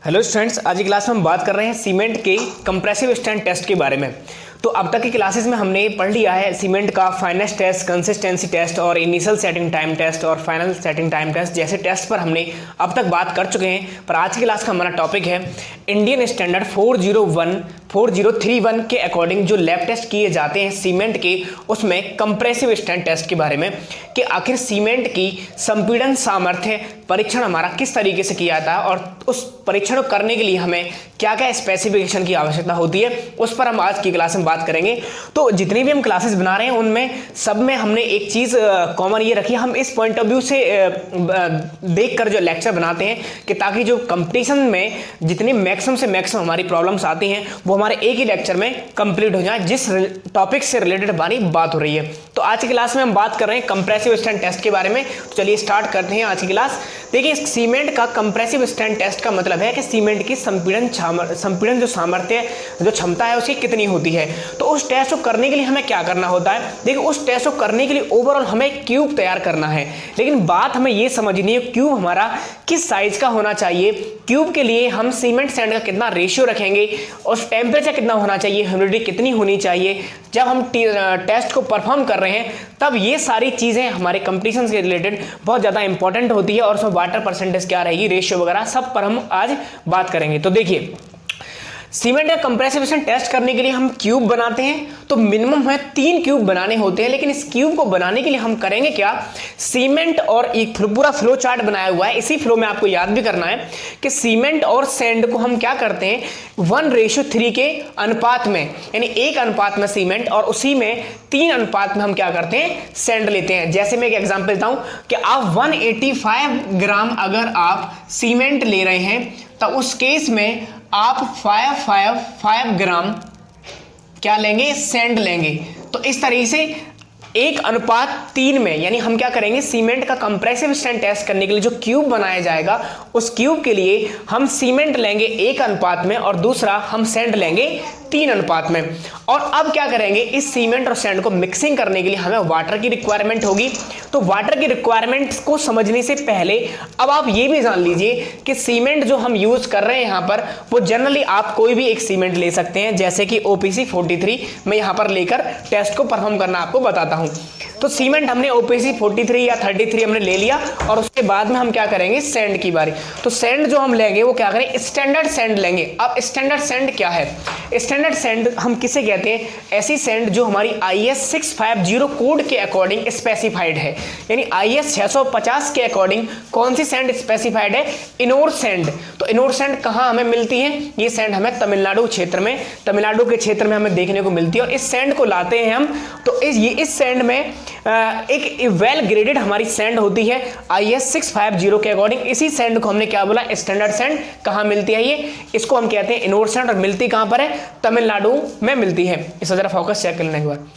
Hello students, आज की class में हम बात कर रहे हैं सीमेंट के कंप्रेसिव स्ट्रेंथ टेस्ट के बारे में। तो अब तक की क्लासेस में हमने पढ़ लिया है सीमेंट का फाइनेस टेस्ट, कंसिस्टेंसी टेस्ट और इनिशियल सेटिंग टाइम टेस्ट और फाइनल सेटिंग टाइम टेस्ट जैसे टेस्ट पर हमने अब तक बात कर चुके हैं। पर आज की क्लास का हमारा टॉपिक है इंडियन स्टैंडर्ड 4031 के अकॉर्डिंग जो लैब टेस्ट किए जाते हैं सीमेंट के, उसमें कंप्रेसिव स्ट्रेंथ टेस्ट के बारे में कि आखिर सीमेंट की संपीड़न सामर्थ्य परीक्षण हमारा किस तरीके से किया जाता है और उस परीक्षण को करने के लिए हमें क्या क्या स्पेसिफिकेशन की आवश्यकता होती है, उस पर हम आज की क्लास में बात करेंगे। तो जितनी भी हम क्लासेस बना रहे हैं उनमें सब में हमने एक चीज़ कॉमन ये रखी, हम इस पॉइंट ऑफ व्यू से देखकर जो लेक्चर बनाते हैं कि ताकि जो कंपटीशन में जितनी मैक्सिमम से मैक्सिमम हमारी प्रॉब्लम्स आती हैं वो हमारे एक ही लेक्चर में कंप्लीट हो जाए जिस टॉपिक से रिलेटेड हमारी बात हो रही है। तो आज की क्लास में हम बात कर रहे हैं कंप्रेसिव स्ट्रेंथ टेस्ट के बारे में। तो चलिए स्टार्ट करते हैं आज की क्लास। देखिए, सीमेंट का कंप्रेसिव स्ट्रेंथ टेस्ट का मतलब है कि सीमेंट की संपीड़न जो सामर्थ्य जो क्षमता है उसकी कितनी होती है। तो उस टेस्ट को करने के लिए हमें क्या करना होता है? देखिए, उस टेस्ट को करने के लिए ओवरऑल हमें क्यूब तैयार करना है, लेकिन बात हमें यह समझनी है क्यूब हमारा किस साइज का होना चाहिए। क्यूब के लिए हम सीमेंट सैंड का कितना रेशियो रखेंगे और टेम्परेचर कितना होना चाहिए, ह्यूमिडिटी कितनी होनी चाहिए। जब हम टेस्ट को परफॉर्म कर रहे हैं तब ये सारी चीज़ें हमारे कंपटीशन से रिलेटेड बहुत ज़्यादा इंपॉर्टेंट होती है और उसमें वाटर परसेंटेज क्या रहेगी, रेशियो वगैरह सब पर हम आज बात करेंगे। तो देखिए, सीमेंट का कंप्रेसिव स्ट्रेंथ टेस्ट करने के लिए हम क्यूब बनाते हैं, तो मिनिमम हमें 3 क्यूब बनाने होते हैं। लेकिन इस क्यूब को बनाने के लिए हम करेंगे क्या, सीमेंट और एक पूरा फ्लो चार्ट बनाया हुआ है, इसी फ्लो में आपको याद भी करना है कि सीमेंट और सैंड को हम क्या करते हैं 1:3 के अनुपात में, यानी 1 अनुपात में सीमेंट और उसी में 3 अनुपात में हम क्या करते हैं सैंड लेते हैं। जैसे मैं एक एग्जाम्पल देता हूं कि आप 185 ग्राम अगर आप सीमेंट ले रहे हैं तो उस केस में आप 555 ग्राम क्या लेंगे, सैंड लेंगे। तो इस तरीके से 1:3 में, यानी हम क्या करेंगे सीमेंट का कंप्रेसिव स्ट्रेंथ टेस्ट करने के लिए जो क्यूब बनाया जाएगा उस क्यूब के लिए हम सीमेंट लेंगे 1 अनुपात में और दूसरा हम सैंड लेंगे 3 अनुपात में। और अब क्या करेंगे, इस सीमेंट और सैंड को मिक्सिंग करने के लिए हमें वाटर की रिक्वायरमेंट होगी। तो वाटर की रिक्वायरमेंट को समझने से पहले अब आप ये भी जान लीजिए कि सीमेंट जो हम यूज कर रहे हैं यहाँ पर वो जनरली आप कोई भी एक सीमेंट ले सकते हैं, जैसे कि OPC 43 मैं यहाँ पर लेकर टेस्ट को परफॉर्म करना आपको बताता हूँ। तो सीमेंट हमने OPC 43 या 33 हमने ले लिया और उसके बाद में हम क्या करेंगे सैंड की बारी। तो सैंड जो हम लेंगे वो क्या करें, स्टैंडर्ड सैंड लेंगे। अब स्टैंडर्ड सैंड क्या है, स्टैंडर्ड सैंड हम किसे कहते हैं, ऐसी सैंड जो हमारी IS 650 कोड के अकॉर्डिंग स्पेसिफाइड है। यानी IS 650 के अकॉर्डिंग कौन सी सैंड स्पेसिफाइड है, इनोर सैंड। तो इनोर सैंड कहाँ हमें मिलती है, ये सैंड हमें तमिलनाडु क्षेत्र में, तमिलनाडु के क्षेत्र में हमें देखने को मिलती है। और इस सैंड को लाते हैं हम, तो इस सैंड में एक वेल ग्रेडेड हमारी सैंड होती है IS 650 के अकॉर्डिंग। इसी सैंड को हमने क्या बोला, स्टैंडर्ड सैंड। कहाँ मिलती है ये, इसको हम कहते हैं इनोर सैंड और मिलती कहाँ पर है, तमिलनाडु में मिलती है। इस जरा फोकस चेक कर लेने के बाद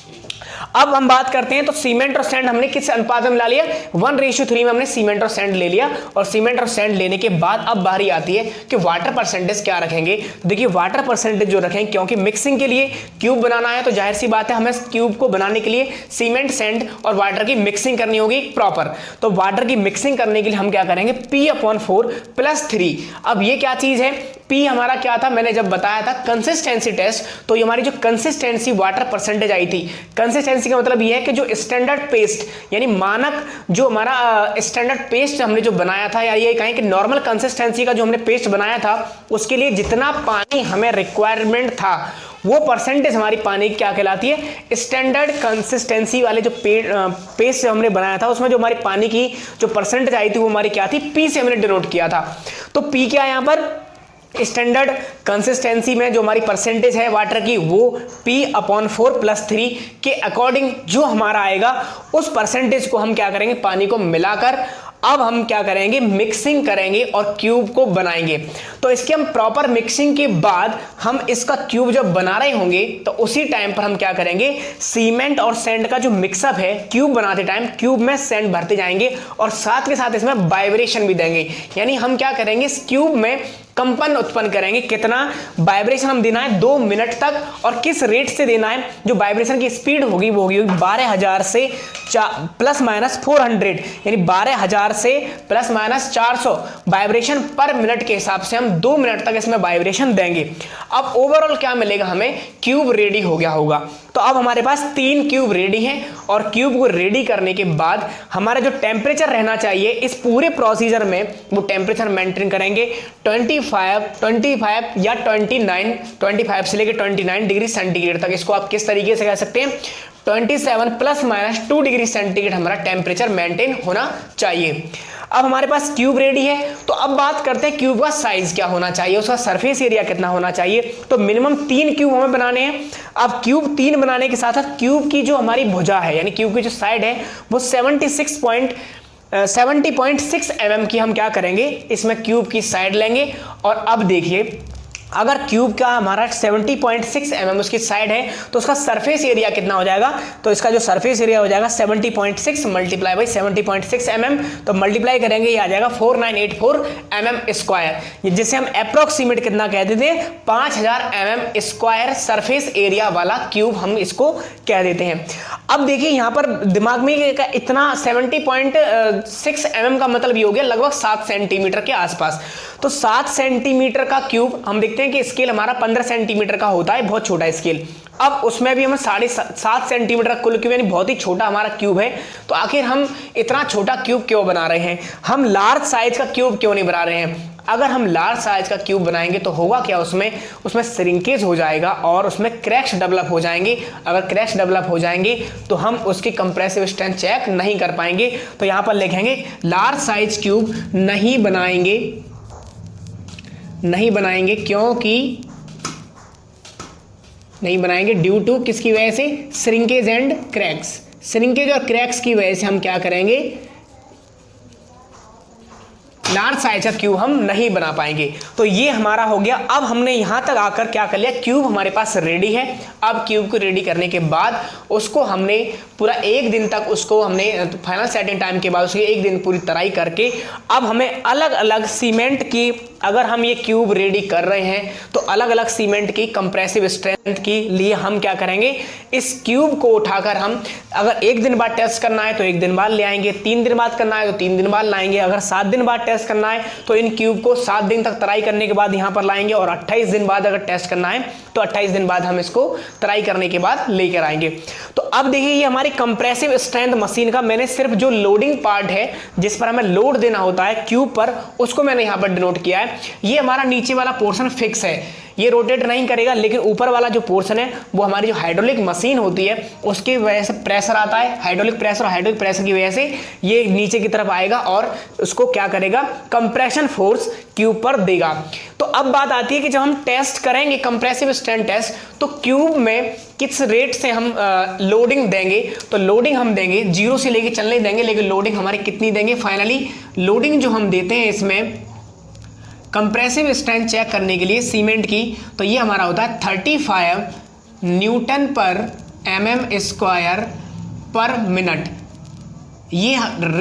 अब हम बात करते हैं। तो सीमेंट और सैंड हमने किस अनुपात में ला लिया, 1:3 में हमने सीमेंट और सैंड ले लिया। और सीमेंट और सैंड लेने के बाद अब बारी आती है कि वाटर परसेंटेज क्या रखेंगे। देखिए, वाटर परसेंटेज जो रखेंगे, क्योंकि मिक्सिंग के लिए क्यूब बनाना है तो जाहिर सी बात है हमें क्यूब को बनाने के लिए सीमेंट, सैंड और वाटर की मिक्सिंग करनी होगी प्रॉपर। तो वाटर की मिक्सिंग करने के लिए हम क्या करेंगे, P/4 + 3। अब ये क्या चीज है, P हमारा क्या था, मैंने जब बताया था कंसिस्टेंसी टेस्ट, तो ये हमारी जो कंसिस्टेंसी वाटर परसेंटेज आई थी। कंसिस्टेंसी का मतलब ये है कि जो स्टैंडर्ड पेस्ट, यानी मानक जो हमारा स्टैंडर्ड पेस्ट हमने जो बनाया था, या ये कहें कि नॉर्मल कंसिस्टेंसी का जो हमने पेस्ट बनाया था उसके लिए जितना पानी हमें रिक्वायरमेंट था वो परसेंटेज हमारी पानी की क्या कहलाती है, स्टैंडर्ड कंसिस्टेंसी वाले जो पेस्ट हमने बनाया था उसमें जो हमारी पानी की जो परसेंटेज आई थी वो हमारी क्या थी, P से हमने डिनोट किया था। तो P क्या है यहाँ पर, स्टैंडर्ड कंसिस्टेंसी में जो हमारी परसेंटेज है वाटर की वो P/4 + 3 के अकॉर्डिंग जो हमारा आएगा उस परसेंटेज को हम क्या करेंगे, पानी को मिलाकर अब हम क्या करेंगे, मिक्सिंग करेंगे और क्यूब को बनाएंगे। तो इसके हम प्रॉपर मिक्सिंग के बाद हम इसका क्यूब जब बना रहे होंगे तो उसी टाइम पर हम क्या करेंगे, सीमेंट और सैंड का जो मिक्सअप है क्यूब बनाते टाइम क्यूब में सैंड भरते जाएंगे और साथ के साथ इसमें वाइब्रेशन भी देंगे। यानी हम क्या करेंगे, इस क्यूब में कंपन उत्पन्न करेंगे। कितना वाइब्रेशन हम देना है 2 मिनट तक, और किस रेट से देना है, जो वाइब्रेशन की स्पीड होगी वो होगी 12,000 से प्लस माइनस 400, यानी 12,000 से प्लस माइनस 400 वाइब्रेशन पर मिनट के हिसाब से हम 2 मिनट तक इसमें वाइब्रेशन देंगे। अब ओवरऑल क्या मिलेगा हमें, क्यूब रेडी हो गया होगा। तो अब हमारे पास 3 क्यूब रेडी हैं, और क्यूब को रेडी करने के बाद हमारा जो टेम्परेचर रहना चाहिए इस पूरे प्रोसीजर में, वो टेम्परेचर मेंटेन करेंगे 25 या 25 से लेकर 29 डिग्री सेंटीग्रेड तक। इसको आप किस तरीके से कह सकते हैं, 27 प्लस माइनस 2 डिग्री सेंटीग्रेड हमारा टेम्परेचर मेंटेन होना चाहिए। अब हमारे पास क्यूब रेडी है, तो अब बात करते हैं क्यूब का साइज क्या होना चाहिए, उसका सरफेस एरिया कितना होना चाहिए। तो मिनिमम 3 क्यूब हमें बनाने हैं। अब क्यूब 3 बनाने के साथ साथ क्यूब की जो हमारी भुजा है, यानी क्यूब की जो साइड है, वो 70.6 mm की हम क्या करेंगे, इसमें क्यूब की साइड लेंगे। और अब देखिए, अगर क्यूब का हमारा 70.6 mm उसकी साइड है, तो उसका सरफेस एरिया कितना हो जाएगा, तो इसका जो सरफेस एरिया हो जाएगा 70.6 मल्टीप्लाई बाई 70.6 mm, तो मल्टीप्लाई करेंगे ये आ जाएगा 4984 mm स्क्वायर, जिसे हम अप्रोक्सीमेट कितना कहते थे, 5000 mm स्क्वायर सरफेस एरिया वाला क्यूब हम इसको कह देते हैं। अब देखिए यहाँ पर दिमाग में इतना 70.6 mm का मतलब ये हो गया लगभग 7 सेंटीमीटर के आसपास। तो 7 सेंटीमीटर का क्यूब, हम देखते हैं कि स्केल हमारा 15 सेंटीमीटर का होता है, बहुत छोटा स्केल। अब उसमें भी हमें 7.5 सेंटीमीटर कुल क्यूब, यानी बहुत ही छोटा हमारा क्यूब है। तो आखिर हम इतना छोटा क्यूब क्यों बना रहे हैं, हम लार्ज साइज का क्यूब क्यों नहीं बना रहे हैं। अगर हम लार्ज साइज का क्यूब बनाएंगे तो होगा क्या, उसमें श्रिंकेज हो जाएगा और उसमें क्रैक्स डेवलप हो जाएंगे। अगर क्रैक्स डेवलप हो जाएंगे तो हम उसकी कंप्रेसिव स्ट्रेंथ चेक नहीं कर पाएंगे। तो यहां पर लिखेंगे लार्ज साइज क्यूब नहीं बनाएंगे क्योंकि नहीं बनाएंगे ड्यू टू किसकी वजह से, श्रिंकेज एंड क्रैक्स। श्रिंकेज और क्रैक्स की वजह से हम क्या करेंगे, लार्ज साइज का क्यूब हम नहीं बना पाएंगे। तो ये हमारा हो गया। अब हमने यहां तक आकर क्या कर लिया, क्यूब हमारे पास रेडी है। अब क्यूब को रेडी करने के बाद उसको हमने पूरा 1 दिन तक, उसको हमने फाइनल सेटिंग टाइम के बाद उसकी 1 दिन पूरी तराई करके, अब हमें अलग अलग सीमेंट की, अगर हम ये क्यूब रेडी कर रहे हैं तो अलग अलग सीमेंट की कंप्रेसिव स्ट्रेंथ के लिए हम क्या करेंगे, इस क्यूब को उठाकर हम, अगर 1 दिन बाद टेस्ट करना है तो 1 दिन बाद ले आएंगे, 3 दिन बाद करना है तो 3 दिन बाद लाएंगे, अगर 7 दिन बाद टेस्ट करना है तो इन क्यूब को 7 दिन तक तराई करने के बाद यहां पर लाएंगे, और 28 दिन बाद अगर टेस्ट करना है तो 28 दिन बाद हम इसको तराई करने के बाद लेकर आएंगे। तो अब देखिए ये हमारी कंप्रेसिव स्ट्रेंथ मशीन का, मैंने सिर्फ जो लोडिंग पार्ट है जिस पर हमें लोड देना होता है क्यूब पर, उसको मैंने यहां पर डिनोट किया है। ये हमारा नीचे वाला पोर्शन फिक्स है, ये रोटेट नहीं करेगा, लेकिन ऊपर वाला जो पोर्शन है वो हमारी जो हाइड्रोलिक मशीन होती है उसकी वजह से प्रेशर आता है, हाइड्रोलिक प्रेशर की वजह से ये नीचे की तरफ आएगा और उसको क्या करेगा, कंप्रेशन फोर्स क्यूब पर देगा। तो अब बात आती है कि जब हम टेस्ट करेंगे कंप्रेसिव स्ट्रेंथ टेस्ट, तो क्यूब में किस रेट से हम लोडिंग देंगे, तो लोडिंग हम देंगे 0 से लेके चलने देंगे, लेकिन लोडिंग हमारी कितनी देंगे, फाइनली लोडिंग जो हम देते हैं इसमें कंप्रेसिव स्ट्रेंथ चेक करने के लिए सीमेंट की, तो ये हमारा होता है 35 न्यूटन पर mm स्क्वायर पर मिनट। ये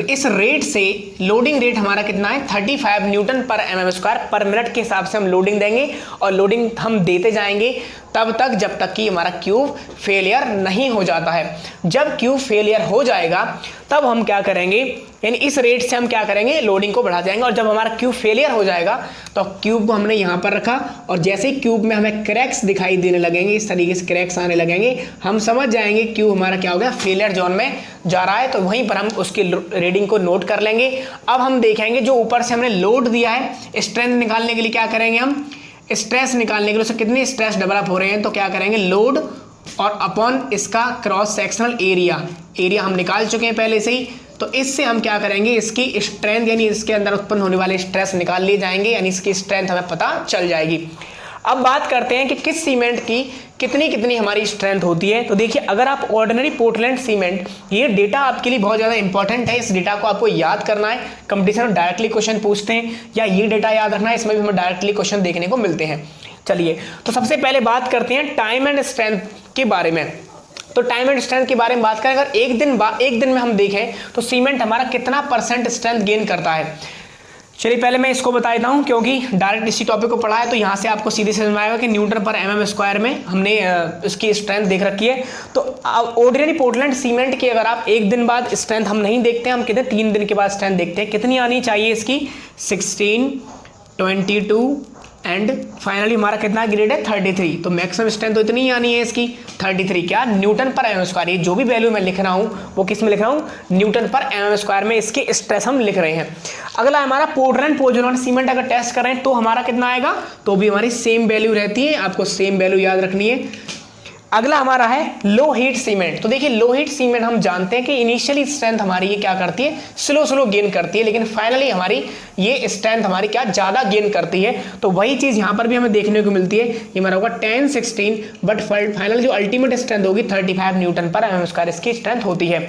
इस रेट से लोडिंग रेट हमारा कितना है, 35 न्यूटन पर mm स्क्वायर पर मिनट के हिसाब से हम लोडिंग देंगे, और लोडिंग हम देते जाएंगे तब तक जब तक कि हमारा क्यूब फेलियर नहीं हो जाता है। जब क्यूब फेलियर हो जाएगा तब हम क्या करेंगे, यानी इस रेट से हम क्या करेंगे, लोडिंग को बढ़ा जाएंगे, और जब हमारा क्यूब फेलियर हो जाएगा तो क्यूब को हमने यहाँ पर रखा, और जैसे ही क्यूब में हमें क्रैक्स दिखाई देने लगेंगे, इस तरीके से क्रैक्स आने लगेंगे, हम समझ जाएंगे क्यूब हमारा क्या हो गया, फेलियर जोन में जा रहा है। तो वहीं पर हम उसकी रीडिंग को नोट कर लेंगे। अब हम देखेंगे जो ऊपर से हमने लोड दिया है, स्ट्रेंथ निकालने के लिए क्या करेंगे, हम स्ट्रेस निकालने के लिए उससे कितने स्ट्रेस डेवलप हो रहे हैं, तो क्या करेंगे, लोड और अपॉन इसका क्रॉस सेक्शनल एरिया हम निकाल चुके हैं पहले से ही। तो इससे हम क्या करेंगे, इसकी स्ट्रेंथ यानी इसके अंदर उत्पन्न होने वाले स्ट्रेस निकाल लिए जाएंगे, यानी इसकी स्ट्रेंथ हमें पता चल जाएगी। अब बात करते हैं कि किस सीमेंट की कितनी हमारी स्ट्रेंथ होती है। तो देखिए, अगर आप ऑर्डिनरी पोर्टलैंड सीमेंट, ये डेटा आपके लिए बहुत ज़्यादा इंपॉर्टेंट है, इस डेटा को आपको याद करना है, कंपटीशन में डायरेक्टली क्वेश्चन पूछते हैं, या ये डेटा याद रखना है, इसमें भी हमें डायरेक्टली क्वेश्चन देखने को मिलते हैं। चलिए, तो सबसे पहले बात करते हैं टाइम एंड स्ट्रेंथ के बारे में। तो टाइम एंड स्ट्रेंथ के बारे में बात करें, अगर एक दिन में हम देखें तो सीमेंट हमारा कितना % स्ट्रेंथ गेन करता है। चलिए पहले मैं इसको बता देता हूँ, क्योंकि डायरेक्ट इसी टॉपिक को पढ़ा है तो यहाँ से आपको सीधे समझ में आएगा कि न्यूटन पर एमएम स्क्वायर में हमने इसकी स्ट्रेंथ देख रखी है। तो ऑर्डिनरी पोर्टलैंड सीमेंट की अगर आप एक दिन बाद स्ट्रेंथ हम नहीं देखते हैं, हम कितने 3 दिन के बाद स्ट्रेंथ देखते हैं, कितनी आनी चाहिए इसकी 16, 22 एंड फाइनली हमारा कितना ग्रेड है 33। तो मैक्सिमम स्ट्रेंथ तो इतनी ही आनी है इसकी 33, क्या न्यूटन पर एमएम स्क्वायर। ये जो भी वैल्यू मैं लिख रहा हूँ वो किस में लिख रहा हूँ, न्यूटन पर एमएम स्क्वायर में इसके स्ट्रेस हम लिख रहे हैं। अगला हमारा पोर्टलैंड पोज़ोलाना सीमेंट अगर टेस्ट करें तो हमारा कितना आएगा, तो भी हमारी सेम वैल्यू रहती है, आपको सेम वैल्यू याद रखनी है। अगला हमारा है लो हीट सीमेंट। तो देखिए लो हीट सीमेंट हम जानते हैं कि इनिशियली स्ट्रेंथ हमारी ये क्या करती है, स्लो गेन करती है, लेकिन फाइनली हमारी ये स्ट्रेंथ हमारी क्या ज़्यादा गेन करती है। तो वही चीज़ यहाँ पर भी हमें देखने को मिलती है, ये हमारा होगा 10, 16, बट फाइनल जो अल्टीमेट स्ट्रेंथ होगी 35 न्यूटन पर एमएम स्क्वायर इसकी स्ट्रेंथ होती है।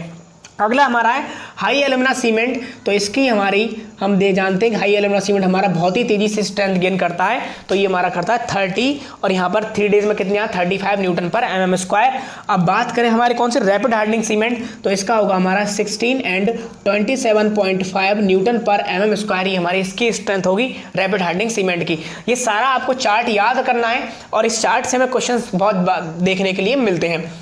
अगला हमारा है हाई एल्यूमिना सीमेंट। तो इसकी हमारी हम जानते हैं कि हाई एल्यूमिना सीमेंट हमारा बहुत ही तेजी से स्ट्रेंथ गेन करता है। तो ये हमारा करता है 30 और यहाँ पर 3 डेज में कितने 35 न्यूटन पर एमएम स्क्वायर। अब बात करें हमारे कौन से रैपिड हार्डनिंग सीमेंट, तो इसका होगा हमारा 16 एंड 27.5 न्यूटन पर एमएम स्क्वायर, ये हमारी इसकी स्ट्रेंथ होगी रैपिड हार्डनिंग सीमेंट की। ये सारा आपको चार्ट याद करना है और इस चार्ट से हमें क्वेश्चन बहुत देखने के लिए मिलते हैं।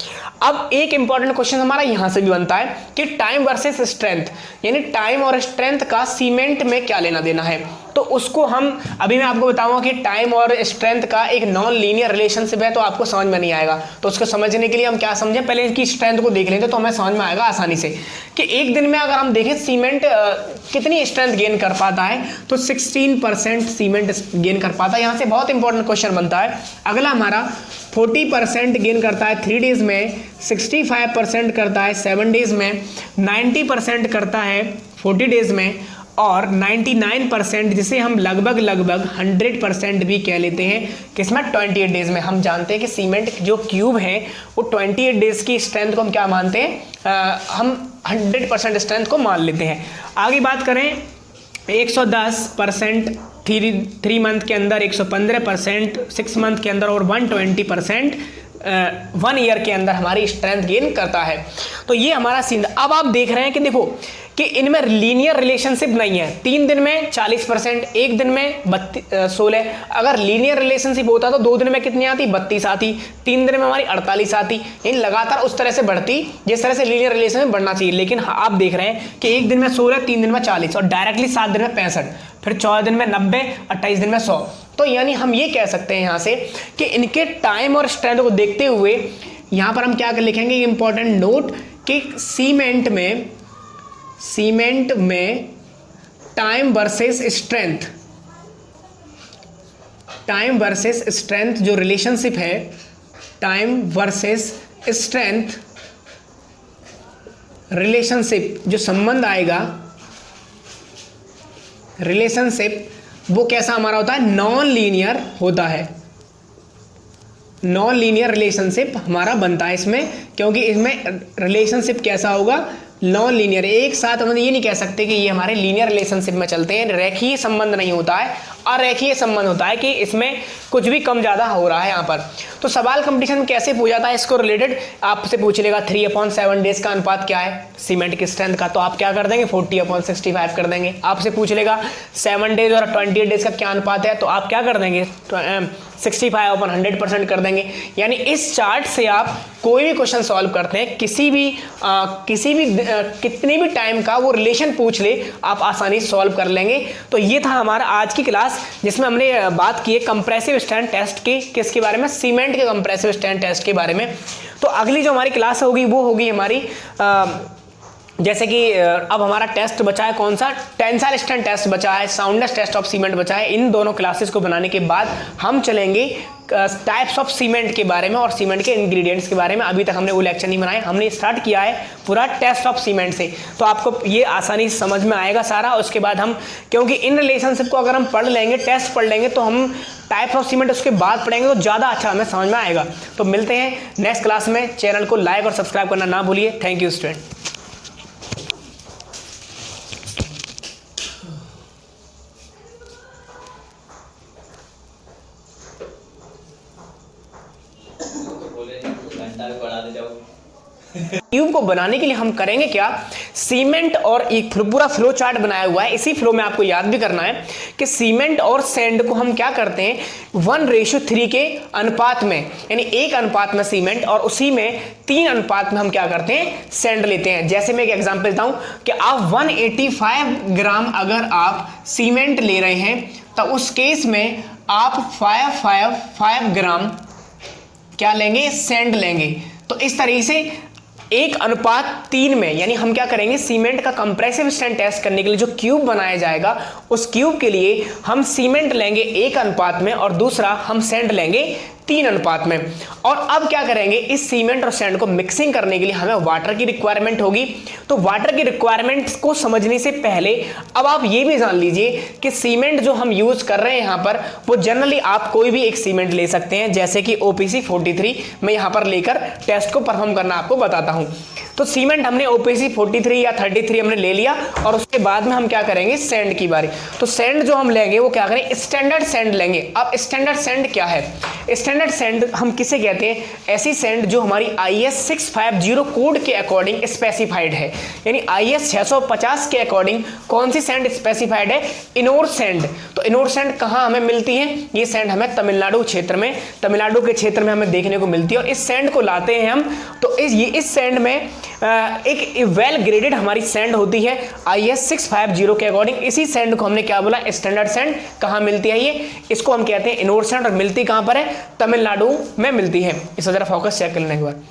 अब एक इंपॉर्टेंट क्वेश्चन हमारा यहां से भी बनता है कि टाइम वर्सेस स्ट्रेंथ, यानी टाइम और स्ट्रेंथ का सीमेंट में क्या लेना देना है। तो उसको हम अभी मैं आपको बताऊंगा कि टाइम और स्ट्रेंथ का एक नॉन लीनियर रिलेशनशिप है, तो आपको समझ में नहीं आएगा। तो उसको समझने के लिए हम क्या समझें, पहले इसकी स्ट्रेंथ को देख लेते तो हमें समझ में आएगा आसानी से कि एक दिन में अगर हम देखें सीमेंट कितनी स्ट्रेंथ गेन कर पाता है, तो 16% सीमेंट गेन कर पाता है। यहाँ से बहुत इंपॉर्टेंट क्वेश्चन बनता है। अगला हमारा 40% गेन करता है 3 डेज में, 65% करता है 7 डेज में, 90% करता है 40 डेज में, और 99% जिसे हम लगभग 100% भी कह लेते हैं किसमें 28 डेज में। हम जानते हैं कि सीमेंट जो क्यूब है वो 28 डेज की स्ट्रेंथ को हम क्या मानते हैं, हम 100% स्ट्रेंथ को मान लेते हैं। आगे बात करें 110% 3 मंथ के अंदर, 115% 6 मंथ के अंदर और 120% 1 ईयर के अंदर हमारी स्ट्रेंथ गेन करता है। तो ये हमारा सीन। अब आप देख रहे हैं कि देखो कि इनमें लीनियर रिलेशनशिप नहीं है। 3 दिन में 40%, 1 दिन में 16। अगर लीनियर रिलेशनशिप होता तो 2 दिन में कितनी आती, 32 आती, 3 दिन में हमारी 48 आती। इन लगातार उस तरह से बढ़ती जिस तरह से लीनियर रिलेशनशिप बढ़ना चाहिए। लेकिन आप देख रहे हैं कि 1 दिन में 16, 3 दिन में 40 और डायरेक्टली 7 दिन में 65, फिर 14 दिन में 90, 28 दिन में 100। तो यानी हम ये कह सकते हैं यहाँ से कि इनके टाइम और स्ट्रेंथ को देखते हुए यहाँ पर हम क्या लिखेंगे, इंपॉर्टेंट नोट, कि सीमेंट में टाइम वर्सेस स्ट्रेंथ जो रिलेशनशिप है, टाइम वर्सेस स्ट्रेंथ रिलेशनशिप जो संबंध आएगा, रिलेशनशिप वो कैसा हमारा होता है, नॉन लीनियर होता है। नॉन लीनियर रिलेशनशिप हमारा बनता है इसमें, क्योंकि इसमें रिलेशनशिप कैसा होगा, नॉन लीनियर। एक साथ हम ये नहीं कह सकते कि ये हमारे लीनियर रिलेशनशिप में चलते हैं, रेखीय संबंध नहीं होता है, अरेखीय संबंध होता है कि इसमें कुछ भी कम ज़्यादा हो रहा है यहाँ पर। तो सवाल कंपटीशन में कैसे पूछा जाता है, इसको रिलेटेड आपसे पूछ लेगा 3/7 डेज का अनुपात क्या है सीमेंट की स्ट्रेंथ का, तो आप क्या कर देंगे 40/65 कर देंगे। आपसे पूछ लेगा 7 डेज और 28 डेज का क्या अनुपात है, तो आप क्या कर देंगे 65/100% कर देंगे। यानी इस चार्ट से आप कोई भी क्वेश्चन सॉल्व करते हैं, किसी भी कितने भी टाइम का वो रिलेशन पूछ ले, आप आसानी से सॉल्व कर लेंगे। तो ये था हमारा आज की क्लास, जिसमें हमने बात की है कंप्रेसिव स्ट्रेंथ टेस्ट की, किसके बारे में, सीमेंट के कंप्रेसिव स्ट्रेंथ टेस्ट के बारे में। तो अगली जो हमारी क्लास होगी वो होगी हमारी जैसे कि अब हमारा टेस्ट बचा है कौन सा, टेंसाइल स्ट्रेंथ टेस्ट बचा है, साउंडनेस टेस्ट ऑफ सीमेंट बचा है। इन दोनों क्लासेस को बनाने के बाद हम चलेंगे टाइप्स ऑफ सीमेंट के बारे में और सीमेंट के इंग्रेडिएंट्स के बारे में। अभी तक हमने वो लेक्चर नहीं बनाए, हमने स्टार्ट किया है पूरा टेस्ट ऑफ सीमेंट से, तो आपको ये आसानी से समझ में आएगा सारा। उसके बाद हम, क्योंकि इन रिलेशनशिप को अगर हम पढ़ लेंगे, टेस्ट पढ़ लेंगे, तो हम टाइप्स ऑफ सीमेंट उसके बाद पढ़ेंगे तो ज़्यादा अच्छा हमें समझ में आएगा। तो मिलते हैं नेक्स्ट क्लास में। चैनल को लाइक और सब्सक्राइब करना ना भूलिए। Thank you student. घंटा भी पढ़ा दे जाओ। क्यूब को बनाने के लिए हम करेंगे क्या, सीमेंट और एक पूरा फ्लो चार्ट बनाया हुआ है, इसी फ्लो में आपको याद भी करना है कि सीमेंट और सैंड को हम क्या करते हैं 1:3 के अनुपात में, यानी 1 अनुपात में सीमेंट और उसी में 3 अनुपात में हम क्या करते हैं सैंड लेते हैं। जैसे मैं एक एग्जांपल देता हूं कि आप 185 ग्राम अगर आप सीमेंट ले रहे हैं तो उस केस में आप 555 ग्राम क्या लेंगे, सैंड लेंगे। तो इस तरीके से 1:3 में, यानी हम क्या करेंगे सीमेंट का कंप्रेसिव स्ट्रेंथ टेस्ट करने के लिए जो क्यूब बनाया जाएगा उस क्यूब के लिए हम सीमेंट लेंगे 1 अनुपात में और दूसरा हम सैंड लेंगे 3 अनुपात में। और अब क्या करेंगे, इस सीमेंट और सैंड को मिक्सिंग करने के लिए हमें वाटर की रिक्वायरमेंट होगी। तो वाटर की रिक्वायरमेंट्स को समझने से पहले अब आप ये भी जान लीजिए कि सीमेंट जो हम यूज कर रहे हैं यहाँ पर वो जनरली आप कोई भी एक सीमेंट ले सकते हैं, जैसे कि OPC 43 मैं यहाँ पर लेकर टेस्ट को परफॉर्म करना आपको बताता हूँ। तो सीमेंट हमने OPC 43 या 33 हमने ले लिया और उसके बाद में हम क्या करेंगे सैंड की बारी। तो सैंड जो हम लेंगे वो क्या करें, स्टैंडर्ड सैंड लेंगे। अब स्टैंडर्ड सैंड क्या है, स्टैंडर्ड सैंड हम किसे कहते हैं, ऐसी सैंड जो हमारी IS 650 कोड के अकॉर्डिंग स्पेसिफाइड है, यानी IS 650 के अकॉर्डिंग कौन सी सैंड स्पेसिफाइड है, इनोर सैंड। तो इनोर सैंड कहाँ हमें मिलती है, ये सैंड हमें तमिलनाडु क्षेत्र में, तमिलनाडु के क्षेत्र में हमें देखने को मिलती है। और इस सैंड को लाते हैं हम, तो इस सैंड में एक वेल ग्रेडेड हमारी सैंड होती है IS 650 के अकॉर्डिंग। इसी सैंड को हमने क्या बोला, स्टैंडर्ड सैंड। कहाँ मिलती है ये, इसको हम कहते हैं इनोर सैंड और मिलती कहाँ पर है, तमिलनाडु में मिलती है। इस जरा फोकस चेक कर लेने के बाद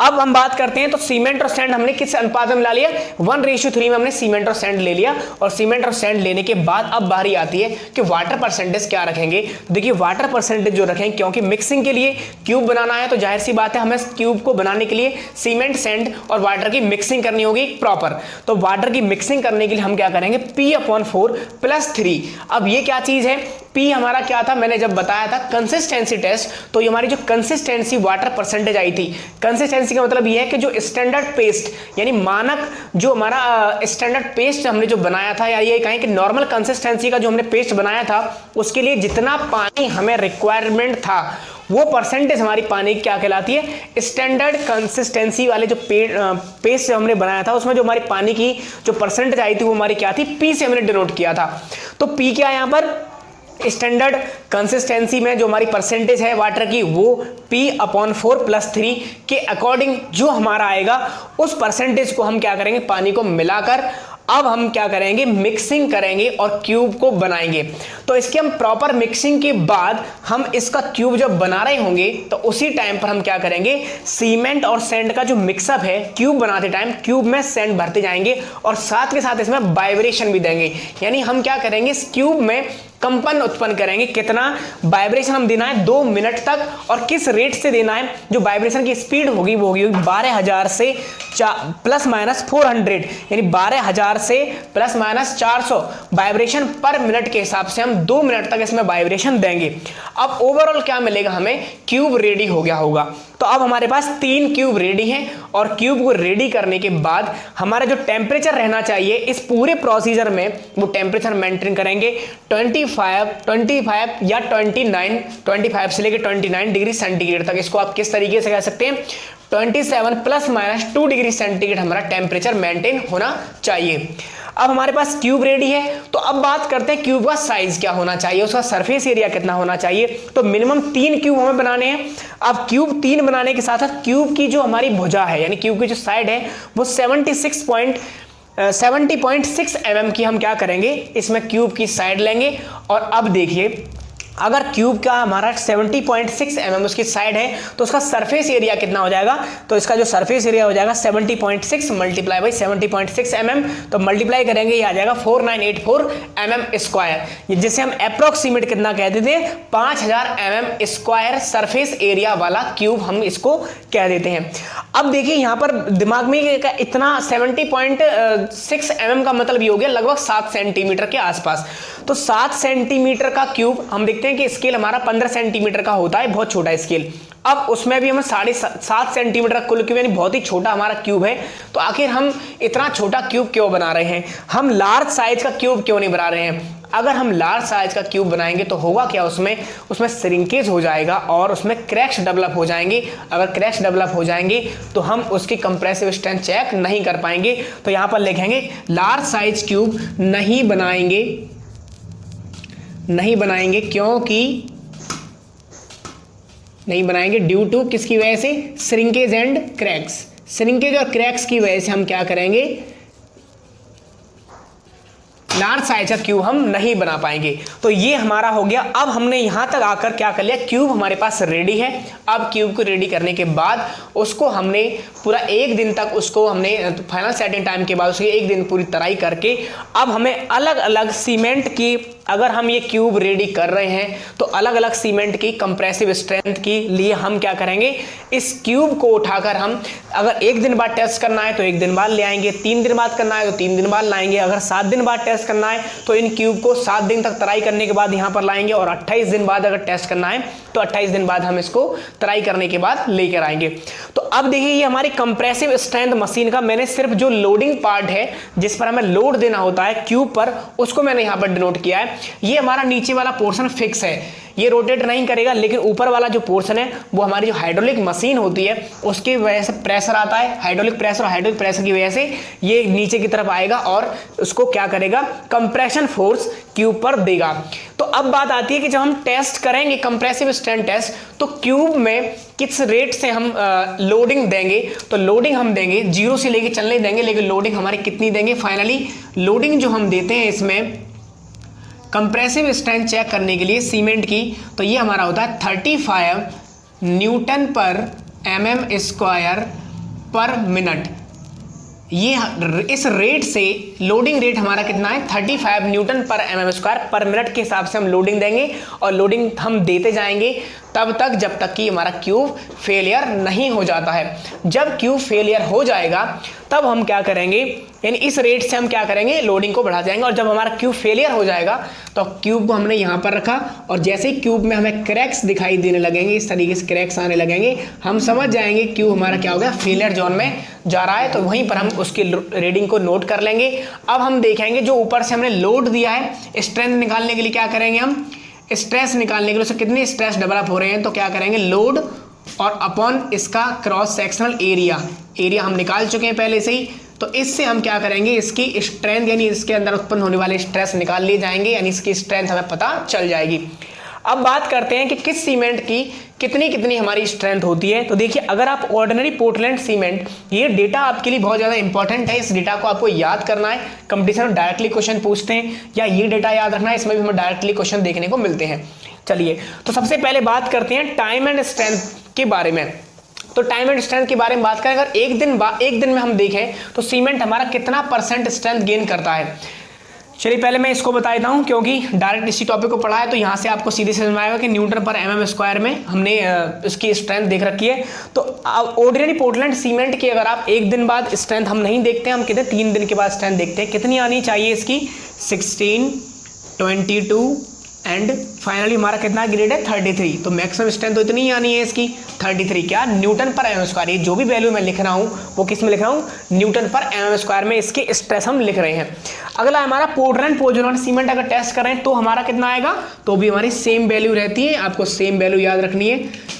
अब हम बात करते हैं। तो सीमेंट और सैंड हमने किस अनुपात में मिला लिया, 1:3 में हमने सीमेंट और सैंड ले लिया। और सीमेंट और सैंड लेने के बाद अब बारी आती है कि वाटर परसेंटेज क्या रखेंगे। देखिए वाटर परसेंटेज जो रखेंगे, क्योंकि मिक्सिंग के लिए क्यूब बनाना है तो जाहिर सी बात है हमें क्यूब को बनाने के लिए सीमेंट सैंड और वाटर की मिक्सिंग करनी होगी प्रॉपर। तो वाटर की मिक्सिंग करने के लिए हम क्या करेंगे, P/4 + 3। अब ये क्या चीज है, P हमारा क्या था, मैंने जब बताया था कंसिस्टेंसी टेस्ट, तो ये हमारी जो कंसिस्टेंसी वाटर परसेंटेज आई थी, कंसिस्टेंसी का मतलब ये है कि जो स्टैंडर्ड पेस्ट यानी मानक जो हमारा स्टैंडर्ड पेस्ट हमने जो बनाया था, या ये कहें कि नॉर्मल कंसिस्टेंसी का जो हमने पेस्ट बनाया था उसके लिए जितना पानी हमें रिक्वायरमेंट था वो परसेंटेज हमारी पानी की क्या कहलाती है, स्टैंडर्ड कंसिस्टेंसी वाले जो पेस्ट हमने बनाया था उसमें जो हमारी पानी की जो परसेंटेज आई थी वो हमारी क्या थी, P से हमने डिनोट किया था। तो P क्या है यहाँ पर, स्टैंडर्ड कंसिस्टेंसी में जो हमारी परसेंटेज है वाटर की वो P/4 + 3 के अकॉर्डिंग जो हमारा आएगा उस परसेंटेज को हम क्या करेंगे, पानी को मिलाकर अब हम क्या करेंगे, मिक्सिंग करेंगे और क्यूब को बनाएंगे। तो इसके हम प्रॉपर मिक्सिंग के बाद हम इसका क्यूब जब बना रहे होंगे तो उसी टाइम पर हम क्या करेंगे, सीमेंट और सैंड का जो मिक्सअप है क्यूब बनाते टाइम क्यूब में सैंड भरते जाएंगे और साथ के साथ इसमें वाइब्रेशन भी देंगे। यानी हम क्या करेंगे, इस क्यूब में कंपन उत्पन्न करेंगे। कितना वाइब्रेशन हम देना है, 2 मिनट तक। और किस रेट से देना है, जो वाइब्रेशन की स्पीड होगी वो होगी 12,000 से +-400, यानी 12,000 से +-400 वाइब्रेशन पर मिनट के हिसाब से हम 2 मिनट तक इसमें वाइब्रेशन देंगे। अब ओवरऑल क्या मिलेगा हमें, क्यूब रेडी हो गया होगा। तो अब हमारे पास 3 क्यूब रेडी हैं और क्यूब को रेडी करने के बाद हमारा जो टेम्परेचर रहना चाहिए इस पूरे प्रोसीजर में वो टेम्परेचर मेंटेन करेंगे 25 या 25 से लेकर 29 डिग्री सेंटीग्रेड तक। इसको आप किस तरीके से कह सकते हैं, 27 ±2 डिग्री सेंटीग्रेड हमारा टेम्परेचर मेंटेन होना चाहिए। अब हमारे पास क्यूब रेडी है, तो अब बात करते हैं क्यूब का साइज क्या होना चाहिए, उसका सरफेस एरिया कितना होना चाहिए। तो मिनिमम 3 क्यूब हमें बनाने हैं। अब क्यूब 3 बनाने के साथ साथ क्यूब की जो हमारी भुजा है यानी क्यूब की जो साइड है वो 70.6 mm की हम क्या करेंगे, इसमें क्यूब की साइड लेंगे। और अब देखिए अगर क्यूब का हमारा 70.6 mm उसकी साइड है तो उसका सरफेस एरिया कितना हो जाएगा, तो इसका जो सरफेस एरिया हो जाएगा 70.6 × 70.6 mm, तो मल्टीप्लाई करेंगे ये आ जाएगा 4984 mm², जिसे हम अप्रोक्सीमेट कितना कहते थे, 5000 mm² सरफेस एरिया वाला क्यूब हम इसको कह देते हैं। अब देखिए यहाँ पर दिमाग में इतना 70.6 mm का मतलब ये हो गया लगभग 7 सेंटीमीटर के आसपास। तो 7 सेंटीमीटर का क्यूब हम देखते हैं कि स्केल हमारा 15 सेंटीमीटर का होता है, बहुत छोटा स्केल। अब उसमें भी हमें 7.5 सेंटीमीटर का कुल क्यूब यानी बहुत ही छोटा हमारा क्यूब है। तो आखिर हम इतना छोटा क्यूब क्यों बना रहे हैं, हम लार्ज साइज का क्यूब क्यों नहीं बना रहे हैं। अगर हम लार्ज साइज का क्यूब बनाएंगे तो होगा क्या, उसमें श्रिंकेज हो जाएगा और उसमें क्रैक्स डेवलप हो जाएंगे। अगर क्रैक्स डेवलप हो जाएंगे तो हम उसकी कंप्रेसिव स्ट्रेंथ चेक नहीं कर पाएंगे। तो यहां पर लिखेंगे लार्ज साइज क्यूब नहीं बनाएंगे क्योंकि नहीं बनाएंगे ड्यू टू किसकी वजह से, श्रिंकेज एंड क्रैक्स। श्रिंकेज और क्रैक्स की वजह से हम क्या करेंगे, लार्ज साइज का क्यूब हम नहीं बना पाएंगे। तो ये हमारा हो गया। अब हमने यहां तक आकर क्या कर लिया, क्यूब हमारे पास रेडी है। अब क्यूब को रेडी करने के बाद उसको हमने पूरा एक दिन तक उसको हमने फाइनल सेटिंग टाइम के बाद उसकी एक दिन पूरी तराई करके अब हमें अलग अलग सीमेंट की, अगर हम ये क्यूब रेडी कर रहे हैं तो अलग अलग सीमेंट की कंप्रेसिव स्ट्रेंथ के लिए हम क्या करेंगे, इस क्यूब को उठाकर हम अगर एक दिन बाद टेस्ट करना है तो एक दिन बाद ले आएंगे, 3 दिन बाद करना है तो 3 दिन बाद लाएंगे, अगर 7 दिन बाद टेस्ट करना है तो इन क्यूब को 7 दिन तक तराई करने के बाद यहां पर लाएंगे और 28 दिन बाद अगर टेस्ट करना है तो 28 दिन बाद हम इसको तराई करने के बाद लेकर आएंगे। तो अब देखिए ये हमारी कंप्रेसिव स्ट्रेंथ मशीन का मैंने सिर्फ जो लोडिंग पार्ट है जिस पर हमें लोड देना होता है क्यूब पर, उसको मैंने यहां पर डिनोट किया है। ये हमारा नीचे वाला पोर्शन फिक्स है, ये रोटेट नहीं करेगा, लेकिन ऊपर वाला जो पोर्शन है वो हमारी जो हाइड्रोलिक मशीन होती है उसकी वजह से प्रेशर आता है, हाइड्रोलिक प्रेशर की वजह से ये नीचे की तरफ आएगा और उसको क्या करेगा, कंप्रेशन फोर्स क्यूब पर देगा। तो अब बात आती है कि जब हम टेस्ट करेंगे कंप्रेसिव स्ट्रेंथ टेस्ट तो क्यूब में किस रेट से हम लोडिंग देंगे। तो लोडिंग हम देंगे 0 से लेके चलने देंगे, लेकिन लोडिंग हमारी कितनी देंगे, फाइनली लोडिंग जो हम देते हैं इसमें कंप्रेसिव स्ट्रेंथ चेक करने के लिए सीमेंट की, तो ये हमारा होता है 35 न्यूटन पर mm स्क्वायर पर मिनट। ये इस रेट से लोडिंग रेट हमारा कितना है, 35 न्यूटन पर mm स्क्वायर पर मिनट के हिसाब से हम लोडिंग देंगे और लोडिंग हम देते जाएंगे तब तक जब तक कि हमारा क्यूब फेलियर नहीं हो जाता है। जब क्यूब फेलियर हो जाएगा तब हम क्या करेंगे, यानी इस रेट से हम क्या करेंगे, लोडिंग को बढ़ा जाएंगे और जब हमारा क्यूब फेलियर हो जाएगा तो क्यूब को हमने यहाँ पर रखा और जैसे ही क्यूब में हमें क्रैक्स दिखाई देने लगेंगे, इस तरीके से क्रैक्स आने लगेंगे, हम समझ जाएंगे क्यूब हमारा क्या हो गया, फेलियर जोन में जा रहा है। तो वहीं पर हम उसकी रीडिंग को नोट कर लेंगे। अब हम देखेंगे जो ऊपर से हमने लोड दिया है, स्ट्रेंथ निकालने के लिए क्या करेंगे, हम स्ट्रेस निकालने के लिए उससे कितने स्ट्रेस डेवलप हो रहे हैं, तो क्या करेंगे, लोड और अपॉन इसका क्रॉस सेक्शनल एरिया हम निकाल चुके हैं पहले से ही। तो इससे हम क्या करेंगे, इसकी स्ट्रेंथ यानी इसके अंदर उत्पन्न होने वाले स्ट्रेस निकाल लिए जाएंगे, यानी इसकी स्ट्रेंथ हमें पता चल जाएगी। अब बात करते हैं कि किस सीमेंट की कितनी हमारी स्ट्रेंथ होती है। तो देखिए अगर आप ऑर्डिनरी पोर्टलैंड सीमेंट, ये डेटा आपके लिए बहुत ज़्यादा इंपॉर्टेंट है, इस डेटा को आपको याद करना है, कंपटीशन में डायरेक्टली क्वेश्चन पूछते हैं या ये डेटा याद रखना है, इसमें भी हमें डायरेक्टली क्वेश्चन देखने को मिलते हैं। चलिए तो सबसे पहले बात करते हैं टाइम एंड स्ट्रेंथ के बारे में। तो टाइम एंड स्ट्रेंथ के बारे में बात करें, अगर एक दिन में हम देखें तो सीमेंट हमारा कितना % स्ट्रेंथ गेन करता है। चलिए पहले मैं इसको बता देता हूँ, क्योंकि डायरेक्ट इसी टॉपिक को पढ़ा है तो यहाँ से आपको सीधे समझ में आएगा कि न्यूटन पर mm स्क्वायर में हमने इसकी स्ट्रेंथ देख रखी है। तो ऑर्डिनरी पोर्टलैंड सीमेंट की अगर आप एक दिन बाद स्ट्रेंथ हम नहीं देखते, हम कितने 3 दिन के बाद स्ट्रेंथ देखते हैं, कितनी आनी चाहिए इसकी, 16, 22 एंड फाइनली हमारा कितना ग्रेड है 33। तो मैक्सिमम स्ट्रेंथ तो इतनी ही आनी है इसकी 33 क्या, न्यूटन पर mm स्क्वायर। ये जो भी वैल्यू मैं लिख रहा हूँ वो किस में लिख रहा हूँ, न्यूटन पर mm स्क्वायर में इसके स्ट्रेस हम लिख रहे हैं। अगला हमारा पोर्टलैंड पोज़ोलाना सीमेंट अगर टेस्ट करें तो हमारा कितना आएगा, तो भी हमारी सेम वैल्यू रहती है, आपको सेम वैल्यू याद रखनी है।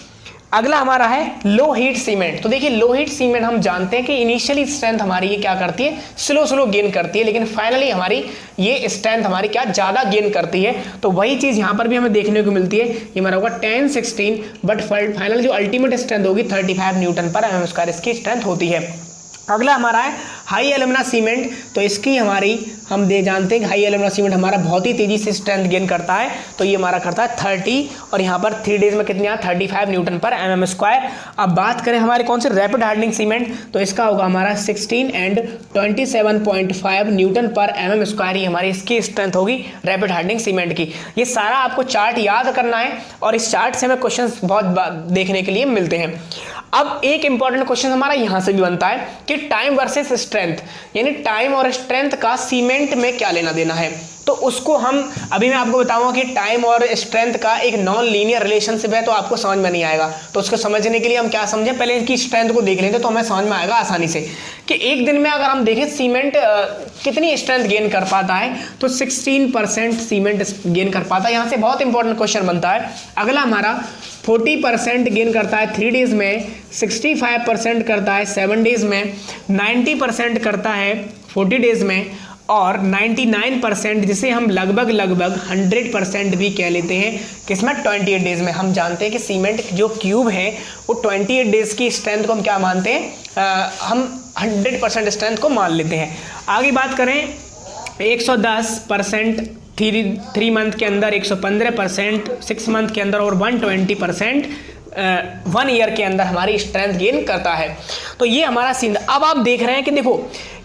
अगला हमारा है लो हीट सीमेंट। तो देखिए लो हीट सीमेंट हम जानते हैं कि इनिशियली स्ट्रेंथ हमारी ये क्या करती है, स्लो गेन करती है, लेकिन फाइनली हमारी ये स्ट्रेंथ हमारी क्या ज़्यादा गेन करती है। तो वही चीज़ यहाँ पर भी हमें देखने को मिलती है, ये हमारा होगा 10, 16, बट फाइनल जो अल्टीमेट स्ट्रेंथ होगी 35 न्यूटन पर mm स्क्वायर इसकी स्ट्रेंथ होती है। अगला हमारा है हाई एल्यूमिना सीमेंट। तो इसकी हमारी हम जानते हैं कि हाई एल्यूमिना सीमेंट हमारा बहुत ही तेजी से स्ट्रेंथ गेन करता है, तो ये हमारा करता है 30 और यहाँ पर 3 डेज में कितने आया 35 न्यूटन पर mm स्क्वायर। अब बात करें हमारे कौन से रैपिड हार्डनिंग सीमेंट, तो इसका होगा हमारा 16 एंड 27.5 न्यूटन पर mm स्क्वायर, ही हमारी इसकी स्ट्रेंथ होगी रैपिड हार्डनिंग सीमेंट की। ये सारा आपको चार्ट याद करना है और इस चार्ट से हमें क्वेश्चन बहुत देखने के लिए मिलते हैं। अब एक इंपॉर्टेंट क्वेश्चन हमारा यहाँ से भी बनता है कि टाइम वर्सेस स्ट्रेंथ, यानी टाइम और स्ट्रेंथ का सीमेंट में क्या लेना देना है। तो उसको हम अभी मैं आपको बताऊंगा कि टाइम और स्ट्रेंथ का एक नॉन लीनियर रिलेशनशिप है, तो आपको समझ में नहीं आएगा। तो उसको समझने के लिए हम क्या समझें, पहले इसकी स्ट्रेंथ को देख लेंगे तो हमें समझ में आएगा आसानी से कि एक दिन में अगर हम देखें सीमेंट कितनी स्ट्रेंथ गेन कर पाता है, तो 16% सीमेंट गेन कर पाता है। यहाँ से बहुत इंपॉर्टेंट क्वेश्चन बनता है। अगला हमारा 40% गेन करता है 3 डेज में, 65% करता है 7 डेज में, 90% करता है 40 डेज में, और 99% जिसे हम लगभग 100% भी कह लेते हैं किसमें, 28 डेज में। हम जानते हैं कि सीमेंट जो क्यूब है वो 28 डेज की स्ट्रेंथ को हम क्या मानते हैं, हम 100% स्ट्रेंथ को मान लेते हैं। आगे बात करें 110% 3 मंथ के अंदर, 115% 6 मंथ के अंदर, और 120% 1 ईयर के अंदर हमारी स्ट्रेंथ गेन करता है। तो ये हमारा सीन। अब आप देख रहे हैं कि देखो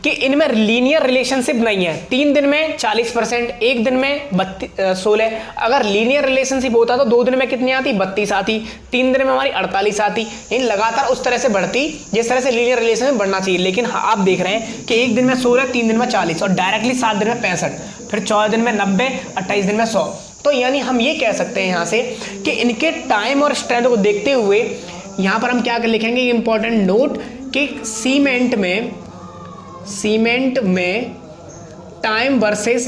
कि इनमें लीनियर रिलेशनशिप नहीं है। 3 दिन में 40%, 1 दिन में 16। अगर लीनियर रिलेशनशिप होता तो 2 दिन में कितनी आती, 32 आती, 3 दिन में हमारी 48 आती। इन लगातार उस तरह से बढ़ती जिस तरह से लीनियर रिलेशनशिप बढ़ना चाहिए। लेकिन आप देख रहे हैं कि 1 दिन में 16, 3 दिन में 40, और डायरेक्टली 7 दिन में 65, फिर 14 दिन में 90, 28 दिन में 100। तो यानी हम ये कह सकते हैं यहाँ से कि इनके टाइम और स्ट्रेंथ को देखते हुए यहाँ पर हम क्या लिखेंगे, इंपॉर्टेंट नोट, कि सीमेंट में टाइम वर्सेस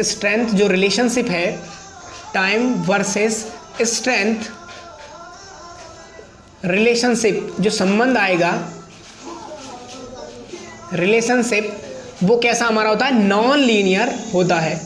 स्ट्रेंथ जो रिलेशनशिप है, टाइम वर्सेस स्ट्रेंथ रिलेशनशिप जो संबंध आएगा, रिलेशनशिप वो कैसा हमारा होता है, नॉन लीनियर होता है।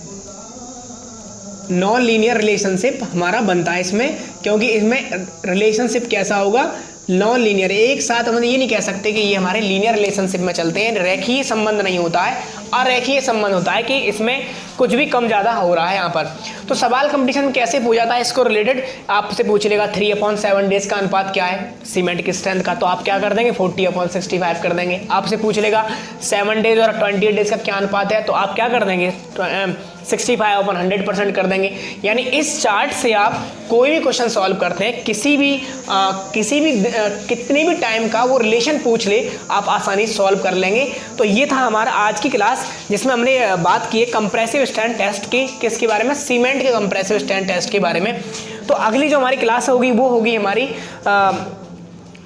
नॉन लीनियर रिलेशनशिप हमारा बनता है इसमें, क्योंकि इसमें रिलेशनशिप कैसा होगा, नॉन लीनियर। एक साथ हम ये नहीं कह सकते कि ये हमारे लीनियर रिलेशनशिप में चलते हैं। रेखीय संबंध नहीं होता है, अरेखीय संबंध होता है कि इसमें कुछ भी कम ज़्यादा हो रहा है यहाँ पर। तो सवाल कंपटीशन में कैसे पूछा जाता है, इसको रिलेटेड आपसे पूछ लेगा 3/7 डेज का अनुपात क्या है सीमेंट की स्ट्रेंथ का, तो आप क्या कर देंगे, 40/65 कर देंगे। आपसे पूछ लेगा 7 डेज और 28 डेज का क्या अनुपात है, तो आप क्या कर देंगे, 65/100% कर देंगे। यानी इस चार्ट से आप कोई भी क्वेश्चन सॉल्व करते हैं, किसी भी कितने भी टाइम का वो रिलेशन पूछ ले, आप आसानी से सॉल्व कर लेंगे। तो ये था हमारा आज की क्लास, जिसमें हमने बात की है कंप्रेसिव स्ट्रेंथ टेस्ट की, किसके बारे में, सीमेंट के कंप्रेसिव स्ट्रेंथ टेस्ट के बारे में। तो अगली जो हमारी क्लास होगी वो होगी हमारी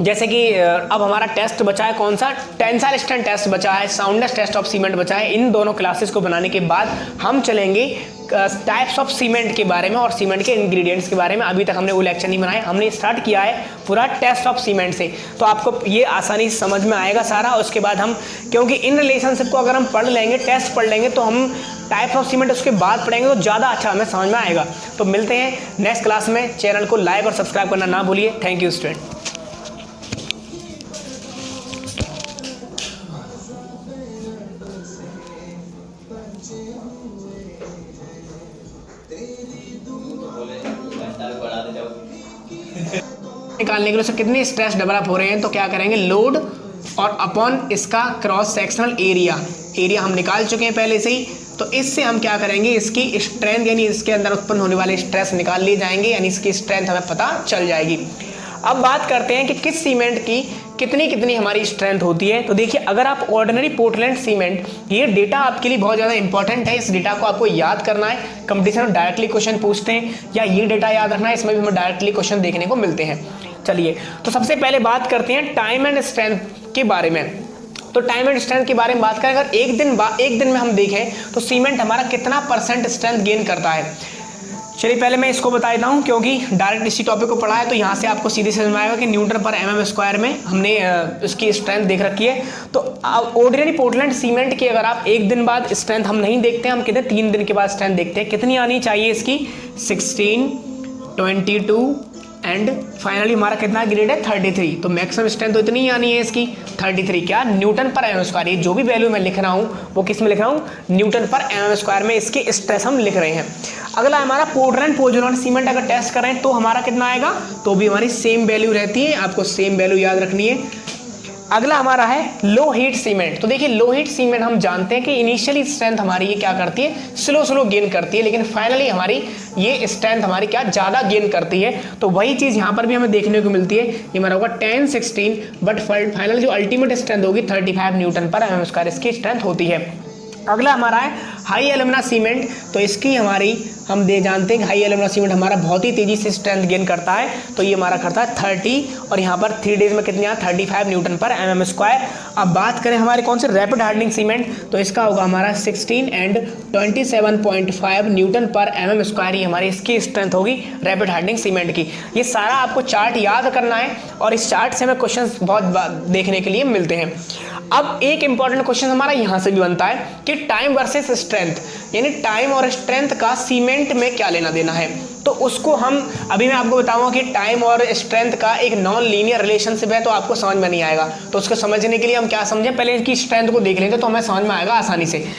जैसे कि अब हमारा टेस्ट बचा है कौन सा, टेंसाइल स्ट्रेंथ टेस्ट बचा है, साउंडनेस टेस्ट ऑफ सीमेंट बचा है। इन दोनों क्लासेस को बनाने के बाद हम चलेंगे टाइप्स ऑफ सीमेंट के बारे में और सीमेंट के इंग्रेडिएंट्स के बारे में। अभी तक हमने वो लेक्चर नहीं बनाए, हमने स्टार्ट किया है पूरा टेस्ट ऑफ सीमेंट से, तो आपको ये आसानी से समझ में आएगा सारा। उसके बाद हम, क्योंकि इन रिलेशनशिप को अगर हम पढ़ लेंगे, टेस्ट पढ़ लेंगे, तो हम टाइप्स ऑफ सीमेंट उसके बाद पढ़ेंगे तो ज़्यादा अच्छा हमें समझ में आएगा। तो मिलते हैं नेक्स्ट क्लास में। चैनल को लाइक और सब्सक्राइब करना ना भूलिए। Thank you student. निकालने के लिए उससे कितने स्ट्रेस डेवलप हो रहे हैं, तो क्या करेंगे, लोड और अपॉन इसका क्रॉस सेक्शनल एरिया हम निकाल चुके हैं पहले से ही। तो इससे हम क्या करेंगे, इसकी स्ट्रेंथ यानी इसके अंदर उत्पन्न होने वाले स्ट्रेस निकाल लिए जाएंगे, यानी इसकी स्ट्रेंथ हमें पता चल जाएगी। अब बात करते हैं कि किस सीमेंट की कितनी हमारी स्ट्रेंथ होती है। तो देखिए, अगर आप ऑर्डिनरी पोर्टलैंड सीमेंट, ये डेटा आपके लिए बहुत ज़्यादा इंपॉर्टेंट है। इस डेटा को आपको याद करना है, कंपटीशन में डायरेक्टली क्वेश्चन पूछते हैं, या ये डेटा याद रखना है, इसमें भी हमें डायरेक्टली क्वेश्चन देखने को मिलते हैं। चलिए, तो सबसे पहले बात करते हैं टाइम एंड स्ट्रेंथ के बारे में। तो टाइम एंड स्ट्रेंथ के बारे में बात करें, अगर एक दिन में हम देखें तो सीमेंट हमारा कितना % स्ट्रेंथ गेन करता है। चलिए पहले मैं इसको बता देता हूँ, क्योंकि डायरेक्ट इसी टॉपिक को पढ़ा है, तो यहाँ से आपको सीधे समझ में आएगा कि न्यूटन पर mm² में हमने इसकी स्ट्रेंथ देख रखी है। तो ऑर्डिनरी पोर्टलैंड सीमेंट की अगर आप एक दिन बाद स्ट्रेंथ हम नहीं देखते, हम कितने 3 दिन के बाद स्ट्रेंथ देखते हैं। कितनी आनी चाहिए इसकी, 16, 22 एंड फाइनली हमारा कितना ग्रेड है, 33। तो मैक्सिमम स्ट्रेंथ तो इतनी ही आनी है इसकी, 33 क्या, न्यूटन पर mm²। ये जो भी वैल्यू मैं लिख रहा हूँ वो किस में लिख रहा हूँ, न्यूटन पर mm² में इसके स्ट्रेस हम लिख रहे हैं। अगला हमारा पोर्टलैंड पोज़ोलाना सीमेंट अगर टेस्ट करें तो हमारा कितना आएगा, तो भी हमारी सेम वैल्यू रहती है, आपको सेम वैल्यू याद रखनी है। अगला हमारा है लो हीट सीमेंट। तो देखिए लो हीट सीमेंट हम जानते हैं कि इनिशियली स्ट्रेंथ हमारी ये क्या करती है, स्लो गेन करती है, लेकिन फाइनली हमारी ये स्ट्रेंथ हमारी क्या ज़्यादा गेन करती है। तो वही चीज़ यहाँ पर भी हमें देखने को मिलती है, ये हमारा होगा 10-16, बट फाइनल जो अल्टीमेट स्ट्रेंथ होगी 35 न्यूटन पर एमएम स्क्वायर इसकी स्ट्रेंथ होती है। अगला हमारा है हाई एल्यूमिना सीमेंट। तो इसकी हमारी हम जानते हैं कि हाई एल्यूमिना सीमेंट हमारा बहुत ही तेजी से स्ट्रेंथ गेन करता है। तो ये हमारा करता है 30 और यहाँ पर 3 डेज में कितने 35 न्यूटन पर एमएम स्क्वायर। अब बात करें हमारे कौन से रैपिड हार्डनिंग सीमेंट, तो इसका होगा हमारा 16 एंड 27.5 न्यूटन पर एमएम स्क्वायर, ये हमारी इसकी स्ट्रेंथ होगी रैपिड हार्डनिंग सीमेंट की। ये सारा आपको चार्ट याद करना है और इस चार्ट से हमें क्वेश्चन बहुत देखने के लिए मिलते हैं। अब एक इंपॉर्टेंट क्वेश्चन हमारा यहाँ से भी बनता है कि टाइम वर्सेस स्ट्रेंथ, यानी टाइम और स्ट्रेंथ का सीमेंट में क्या लेना देना है। तो उसको हम अभी मैं आपको बताऊंगा कि टाइम और स्ट्रेंथ का एक नॉन लीनियर रिलेशनशिप है, तो आपको समझ में नहीं आएगा। तो उसको समझने के लिए हम क्या समझें, पहले इसकी स्ट्रेंथ को देख लेंगे तो हमें समझ में आएगा आसानी से।